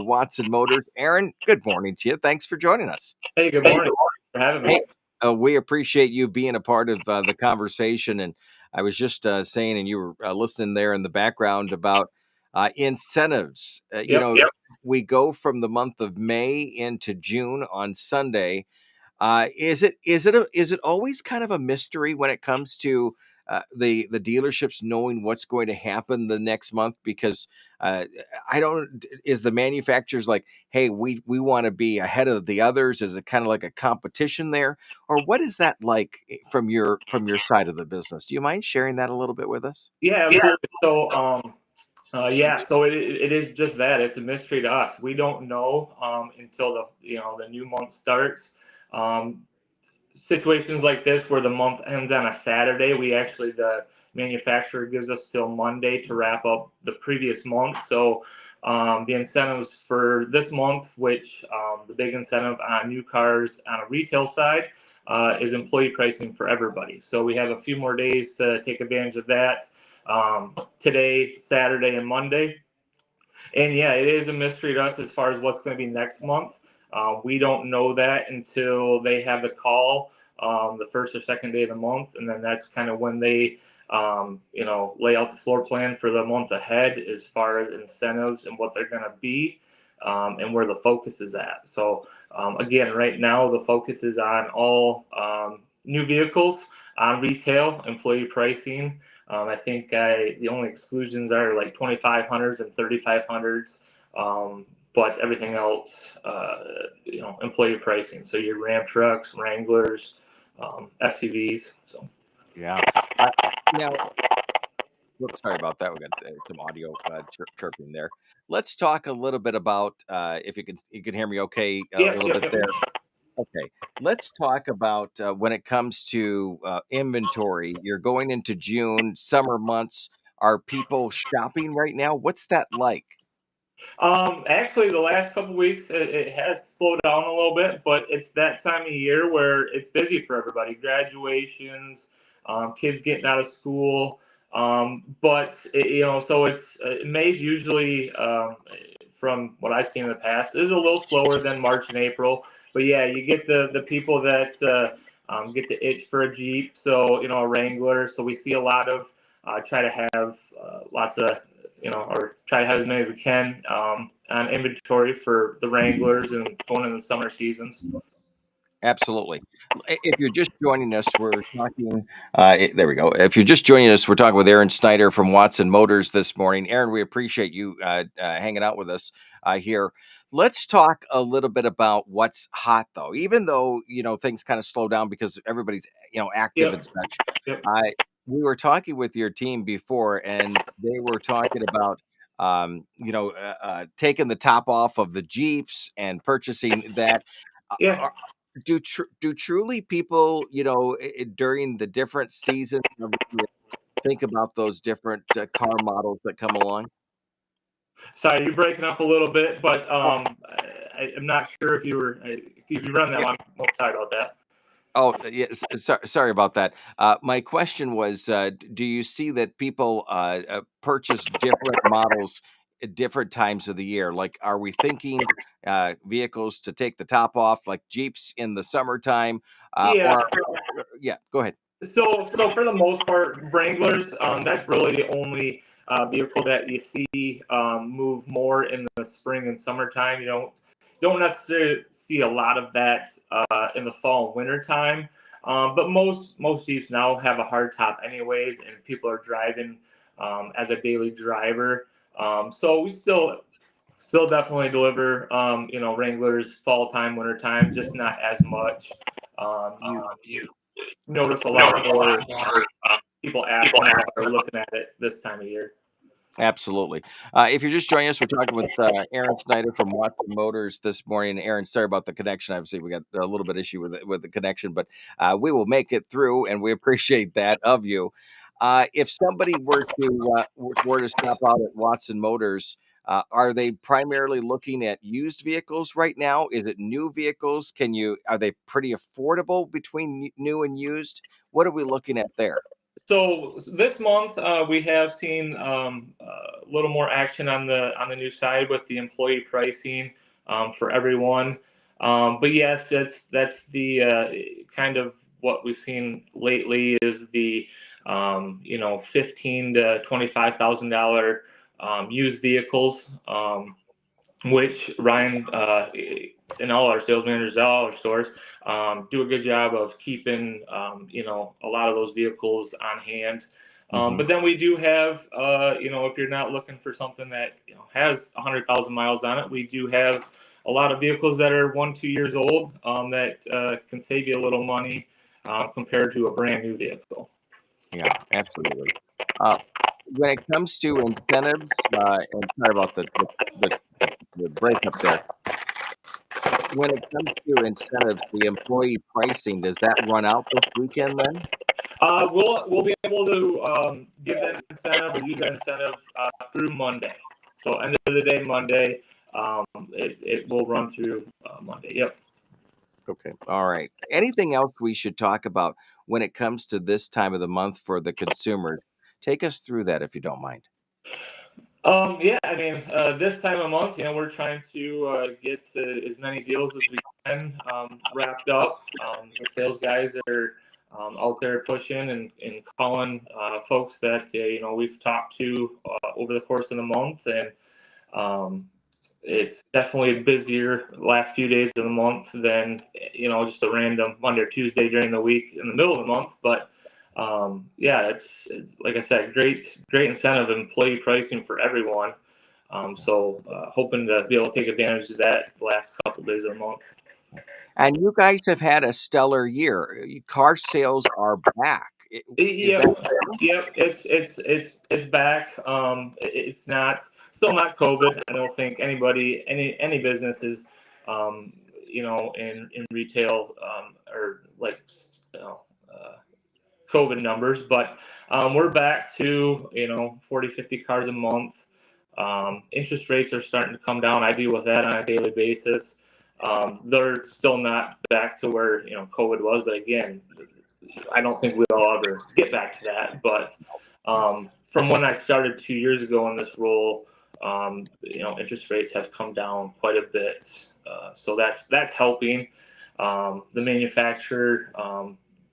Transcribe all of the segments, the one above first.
Watson Motors. Aaron, good morning to you. Thanks for joining us. Hey, good morning. Thanks for having me. Hey, we appreciate you being a part of the conversation. And I was just saying, and you were listening there in the background about incentives. Yep. We go from the month of May into June on Sunday. Is it always kind of a mystery when it comes to the dealerships knowing what's going to happen the next month? Because uh, I don't is the manufacturers like, hey, we want to be ahead of the others? Is it kind of like a competition there, or what is that like from your side of the business? Do you mind sharing that a little bit with us? Yeah, absolutely. So it is just that. It's a mystery to us. We don't know until the new month starts. Um, Situations like this where the month ends on a Saturday, the manufacturer gives us till Monday to wrap up the previous month. So the incentives for this month, which the big incentive on new cars on a retail side, is employee pricing for everybody. So we have a few more days to take advantage of that. Today, Saturday, and Monday. And yeah, it is a mystery to us as far as what's going to be next month. We don't know that until they have the call the first or second day of the month, and then that's kind of when they, lay out the floor plan for the month ahead as far as incentives and what they're going to be, and where the focus is at. So again, right now the focus is on all new vehicles on retail, employee pricing. I think the only exclusions are like 2500s and 3500s, but everything else, employee pricing. So your Ram trucks, Wranglers, SUVs. So Yeah. Now, whoops, sorry about that. We got some audio chirping there. Let's talk a little bit about if you can hear me okay a yep, little yep, bit yep. there. Okay, let's talk about when it comes to inventory. You're going into June, summer months. Are people shopping right now? What's that like? Actually, the last couple weeks it has slowed down a little bit, but it's that time of year where it's busy for everybody. Graduations, kids getting out of school. So it's May's usually, from what I've seen in the past, is a little slower than March and April. But yeah, you get the people that get the itch for a Jeep, so a Wrangler. So we see a lot of try to have lots of or try to have as many as we can on inventory for the Wranglers and going into the summer seasons. Absolutely. If you're just joining us, we're talking. There we go. If you're just joining us, we're talking with Aaron Snider from Watson Motors this morning. Aaron, we appreciate you hanging out with us here. Let's talk a little bit about what's hot, though. Even though things kind of slow down because everybody's active and Yep, such. yep, I We were talking with your team before, and they were talking about taking the top off of the Jeeps and purchasing that. yeah. Do truly people, during the different seasons of the year, think about those different car models that come along? Sorry, you're breaking up a little bit, but Oh, I'm not sure if you run that yeah. one. I'm sorry about that. Oh, yes. Sorry about that. My question was, do you see that people purchase different models at different times of the year? Like, are we thinking vehicles to take the top off, like Jeeps in the summertime? Yeah. Yeah, go ahead. So for the most part, Wranglers, that's really the only vehicle that you see move more in the spring and summertime. You don't necessarily see a lot of that in the fall and winter time. But most Jeeps now have a hard top anyways, and people are driving as a daily driver. So we still definitely deliver Wranglers fall time, winter time, just not as much. You notice a lot more people asking about or looking at it this time of year. Absolutely. If you're just joining us, we're talking with Aaron Snider from Watson Motors this morning. Aaron, sorry about the connection. Obviously, we got a little bit issue with the connection, but we will make it through, and we appreciate that of you. If somebody were to stop out at Watson Motors, are they primarily looking at used vehicles right now? Is it new vehicles? Are they pretty affordable between new and used? What are we looking at there? So this month we have seen a little more action on the new side with the employee pricing for everyone. But yes, that's the kind of what we've seen lately is the $15,000 to $25,000 used vehicles. Which Ryan and all our sales managers at all our stores do a good job of keeping a lot of those vehicles on hand. Hmm. But then we do have if you're not looking for something that has 100,000 miles on it, we do have a lot of vehicles that are 1-2 years old that can save you a little money compared to a brand new vehicle. Yeah, absolutely. Uh, when it comes to incentives, and sorry about the, the breakup there. When it comes to incentives, the employee pricing, does that run out this weekend then? We'll be able to give that incentive or use that incentive through Monday. So end of the day Monday, it will run through Monday. Yep. Okay. All right. Anything else we should talk about when it comes to this time of the month for the consumers? Take us through that if you don't mind. Yeah, I mean, this time of month, we're trying to get as many deals as we can wrapped up. The sales guys are out there pushing and calling folks that we've talked to over the course of the month, and um, it's definitely busier last few days of the month than just a random Monday or Tuesday during the week in the middle of the month. But yeah, it's like I said, great incentive employee pricing for everyone. So hoping to be able to take advantage of that the last couple days of the month. And you guys have had a stellar year. Car sales are back. Is that Yep, yep. It's back. It's not still not COVID. I don't think any business is, in retail or like you know, uh, COVID numbers, but we're back to 40, 50 cars a month. Interest rates are starting to come down. I deal with that on a daily basis. They're still not back to where COVID was, but again, I don't think we'll ever get back to that. But from when I started 2 years ago in this role, interest rates have come down quite a bit. So that's helping. The manufacturer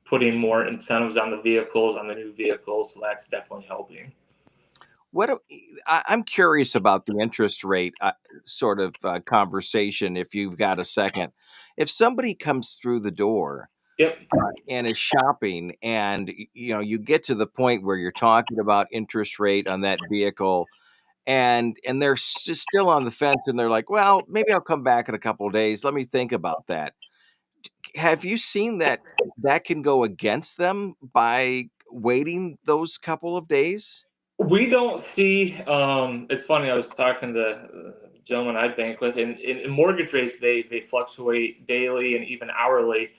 putting more incentives on the vehicles, on the new vehicles, so that's definitely helping. what I'm curious about the interest rate sort of conversation if you've got a second. If somebody comes through the door Yep. and is shopping and you get to the point where you're talking about interest rate on that vehicle and they're still on the fence and they're like, well, maybe I'll come back in a couple of days, let me think about that. Have you seen that that can go against them by waiting those couple of days? We don't see. It's funny. I was talking to a gentleman I bank with, and in mortgage rates they fluctuate daily and even hourly.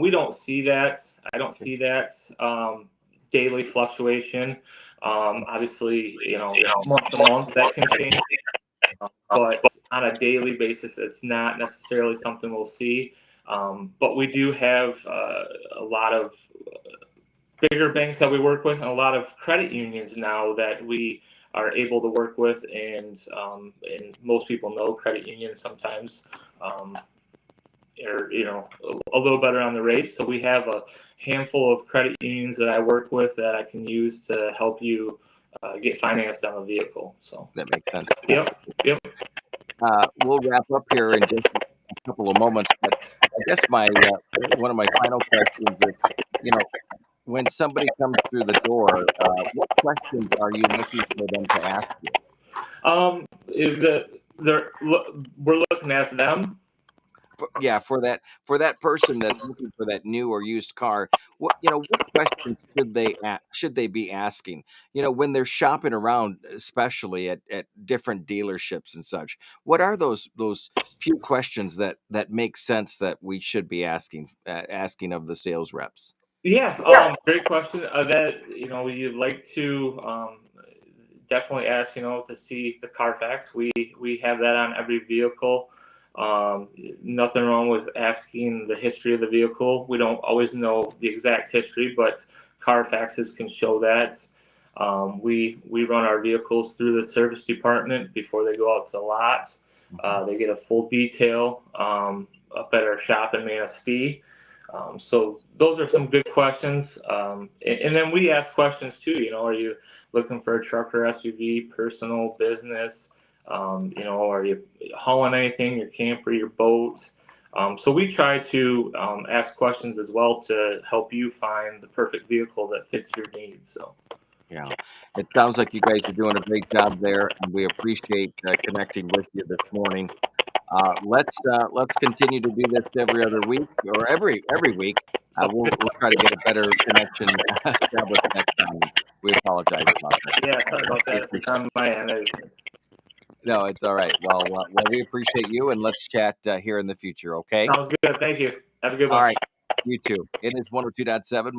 We don't see that. I don't Okay. see that daily fluctuation. Obviously, month to month that can change, but on a daily basis, it's not necessarily something we'll see. But we do have a lot of bigger banks that we work with and a lot of credit unions now that we are able to work with, and most people know credit unions sometimes are a little better on the rates. So we have a handful of credit unions that I work with that I can use to help you get financed on a vehicle. So That makes sense. yep, yep. We'll wrap up here in just a couple of moments, but I guess my one of my final questions is, you know, when somebody comes through the door, what questions are you looking for them to ask you? We're looking at them. Yeah, for that person that's looking for that new or used car, what questions should they be asking? When they're shopping around, especially at different dealerships and such. What are those few questions that make sense that we should be asking of the sales reps? Yeah, great question. That you'd like to definitely ask, to see the Carfax. We have that on every vehicle. Um, Nothing wrong with asking the history of the vehicle. We don't always know the exact history, but Carfaxes can show that. We run our vehicles through the service department before they go out to the lots. They get a full detail up at our shop in Manistee. So those are some good questions. And then we ask questions too. Are you looking for a truck or SUV, personal, business? Are you hauling anything, your camper, your boat? So we try to ask questions as well to help you find the perfect vehicle that fits your needs. So. Yeah, it sounds like you guys are doing a great job there, and we appreciate connecting with you this morning. Let's continue to do this every other week or every week. So We'll try to get a better connection established next time. We apologize about that. yeah, sorry about We that. It's appreciate on my end. No, it's all right. Well, we appreciate you, and let's chat here in the future. Okay. Sounds good. Thank you. Have a good All one. right. You too. It is 102.7.